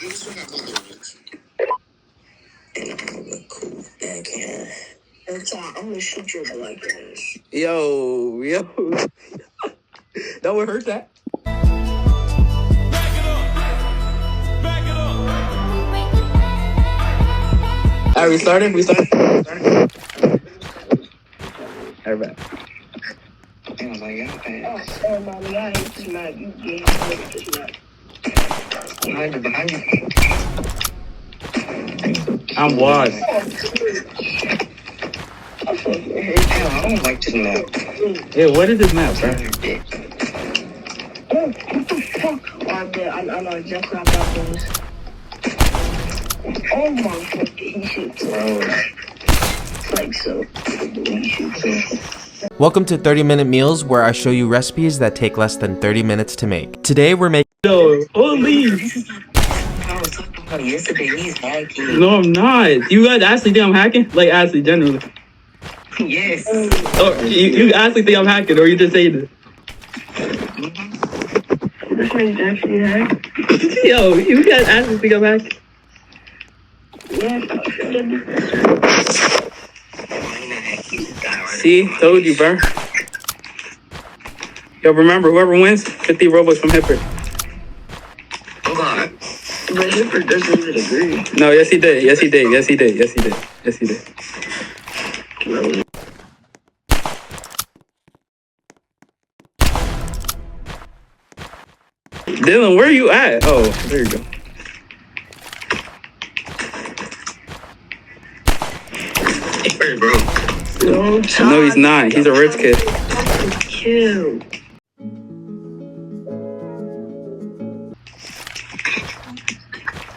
And I look cool back here. That's all. I'm gonna shoot you like this. Yo. That would hurt that. Alright, we started. Alright. And I'm like, oh, mommy, I hate this map. You get this map. Behind you. I'm washed. I don't like this map. Yeah, what is this map, bro? Oh, what the fuck? I know exactly how that goes. Oh my god, he shoots. Like so. He shoots. Welcome to 30-Minute Meals, where I show you recipes that take less than 30 minutes to make. Today we're making— Yo, holy! I was talking about yesterday, he's hacking. No, I'm not. You guys actually think I'm hacking? Like, actually, generally. Yes. Oh, you actually think I'm hacking, or you just saying it? This man's actually hacking. Yo, you guys actually think I'm hacking? See? Told you, bro. Yo, remember, whoever wins, 50 Robux from Hipper. Oh god. But Hipper doesn't even agree. No, yes he did. No. Dylan, where are you at? Oh, there you go. Hipper, bro. No, he's not. He's a rich kid. Cute.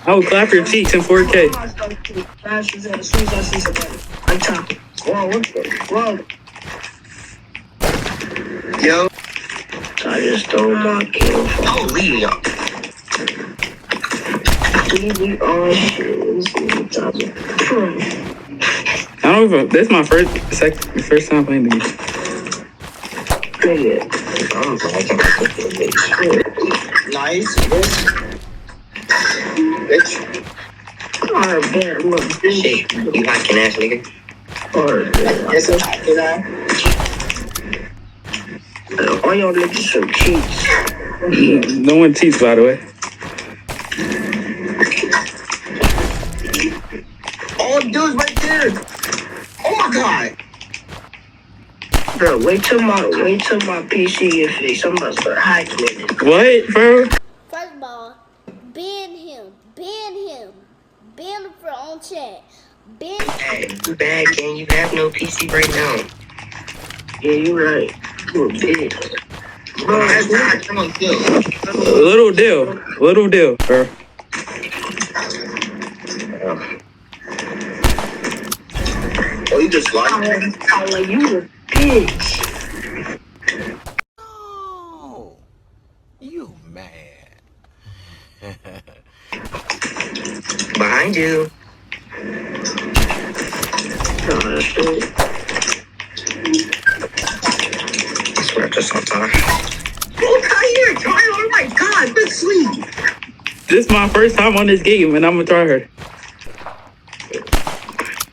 Oh, clap your cheeks in 4K. As soon as I see somebody, I'm top. Whoa, what the? Whoa. Yo. I just stole my kill. Oh, leave y'all. I don't even. This is my first time playing the game. Nice. Bitch. Alright, man, look. Shit, you hacking ass nigga. Alright, yes, I'm hacking ass. All y'all niggas some cheats. No one cheats, by the way. Oh, dude's right there. Oh my god. Bro, wait till my PC get fixed. I'm about to start hacking it. What, bro? First of all, ban him. Ban him for on chat. Ban him. Too bad, gang. You have no PC right now. Yeah, you're right. You're a bitch. Bro, that's not. Come on, kill. Little deal, bro. Oh, you just like you a bitch. Oh, you mad. Behind you. I swear I just saw Tyler. Oh, Tyler! Oh my god, good sleep. This is my first time on this game, and I'm gonna try her.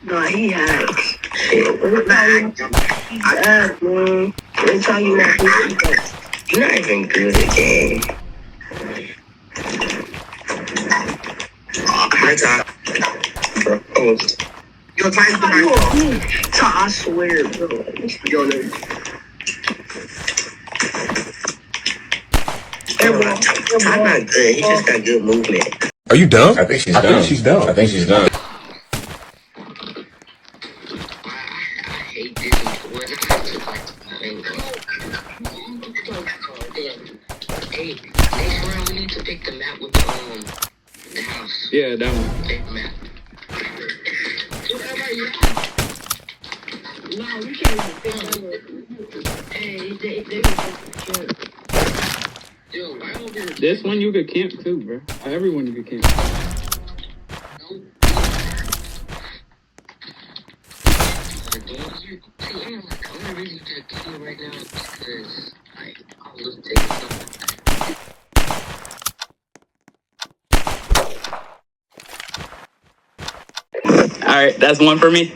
No, he hacks. Shit, he's ass, man. Every time you want to you're not even good at the game. Hi, Ty. Bro. Oh. Yo, Ty's behind. Ty, I swear, bro. Yo, no. Ty's not good. He just got good movement. Are you dumb? I think she's dumb. I think she's dumb. Hey, next round we need to pick the map with the house. Yeah, that one. Pick the map. No, we can't even pick that. Hey, yo, why don't we... This one you could camp too, bro. Everyone you could camp. I'm really just kidding right now because I was taking something. right, that's one for me.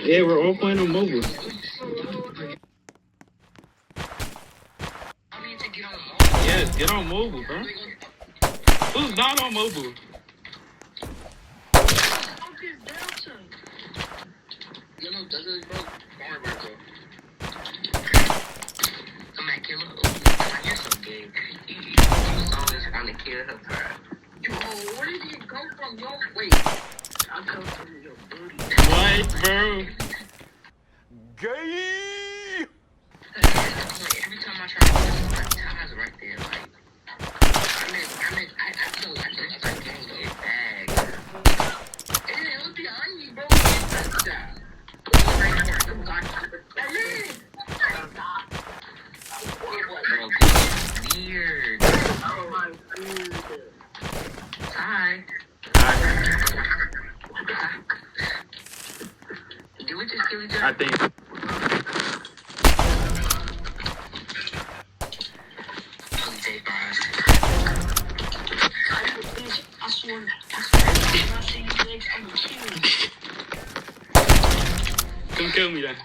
Yeah, we're all playing on mobile. Yes, get on mobile, bro. Who's not on mobile? You're so gay. You're always trying to kill her pride. Yo, where did you come from? Yo, wait. I come from your booty. What, bro? Gay. Every time I try to do this, my tie's right there. Like, I feel like I'm getting a bag. And it was behind me, bro. That's that. Weird. Oh my god. Hi. Did we just kill each other? I think. I swear, when I see you next, I'm gonna kill you. Come kill me then.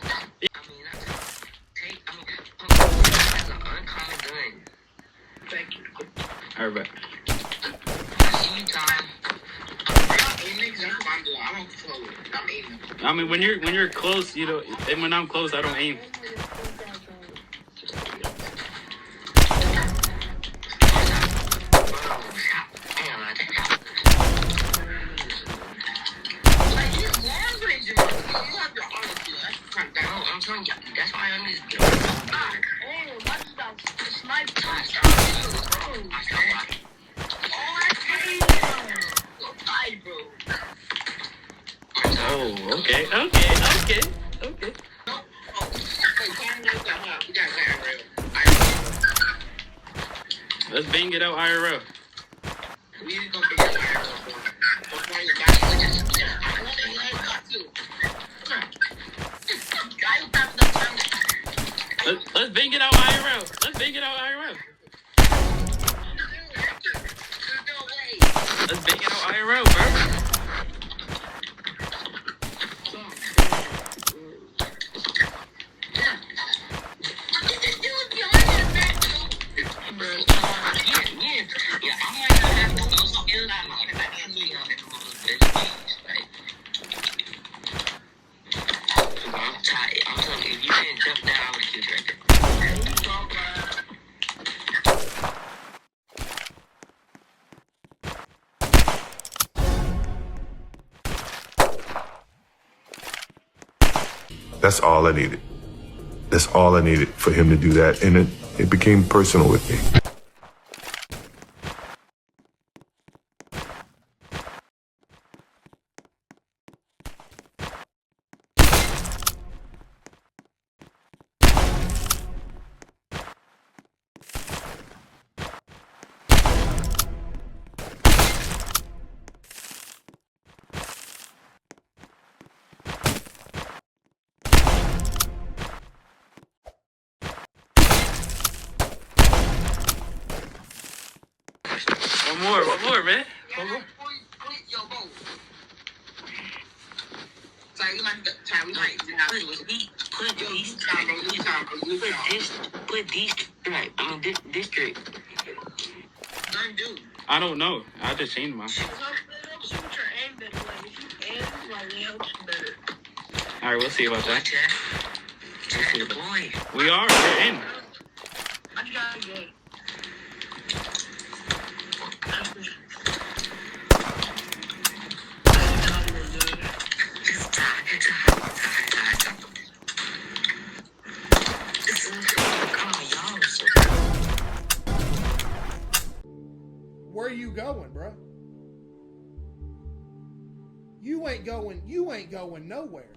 That's an uncommon gun. Thank you. Alright, bet. See you, Tom. I don't float. I'm aiming. I mean, when you're close, you know, and when I'm close, I don't aim. I'm telling you, that's why I'm this game. Hey, what's that? Snipe touch. Oh, okay. Let's bang it out IRL. Let's bang it out IRL. Let's bang it out IRL. Let's bang it out IRL, bro. That's all I needed. That's all I needed for him to do that. And it became personal with me. One more, man. One more. I don't know. I just changed mine. Alright, we'll see about that. We are. We're in. Where you going, bro? You ain't going nowhere.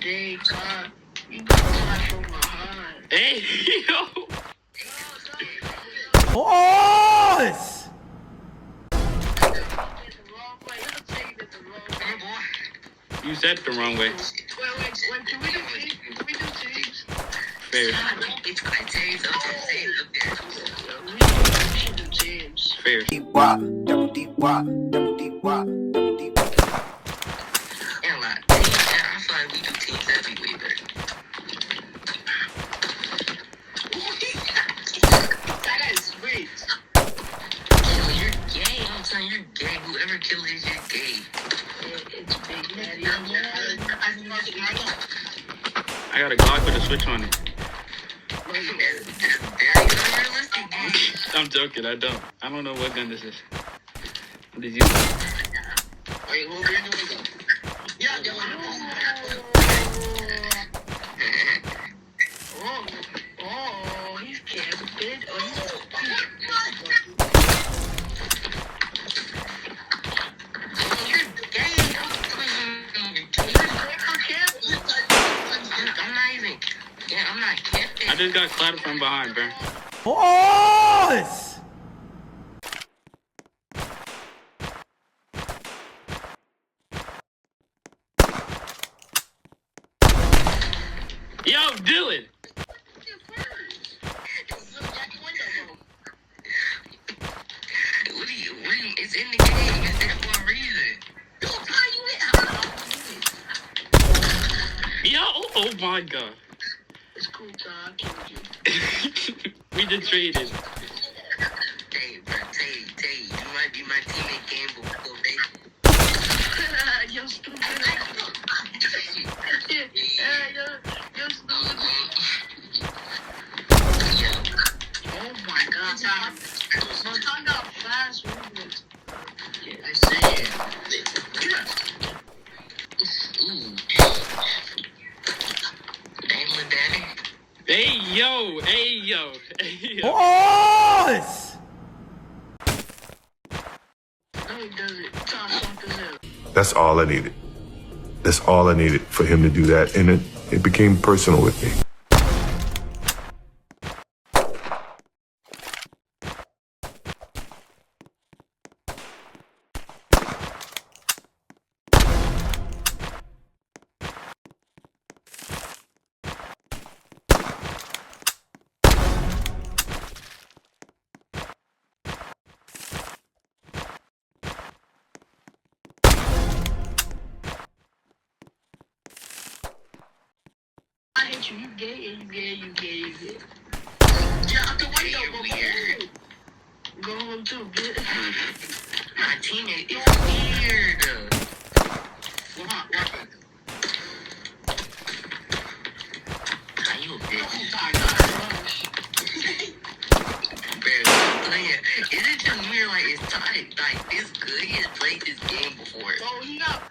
Jay, God, you got shot from behind. Hey, yo. Pause! You said the wrong way. Wait, can we do teams? Can we do teams? Fair. It's my teams up there. We should do teams. Fair. And like, I feel like we do teams, that'd be way better. That is sweet. Yo, you're gay. I'm telling you, you're gay. Whoever kills you, you're gay. It's Big Daddy. I got a Glock with a switch on it. Very unrealistic, dude. I'm joking. I don't know what gun this is. Did you? Wait, what we're doing? Yeah, oh, he's camping. Oh, you're gay. I'm not camping. I just got clapped from behind, bro. Pause! Yo, Dylan. It's in the game. It's there for a reason. Yo, oh my god. It's cool, John. I killed you. We just traded. Tay, you might be my teammate game before, baby. You're stupid. You're stupid. Oh my god. Tom got fast movement. Yeah, I see it. Ooh. Damn, daddy. Hey yo. Pause! No, he doesn't. Tom, something else. That's all I needed. That's all I needed for him to do that. And it became personal with me. I hate you. You gay. Yeah, out the window, weird. Go home too, bitch. My teammate is weird. What? Are you a bitch? Oh my god. Bro, playing. Is it just weird? Like, it's tight. Like, it's good. He has played this game before. Oh, he got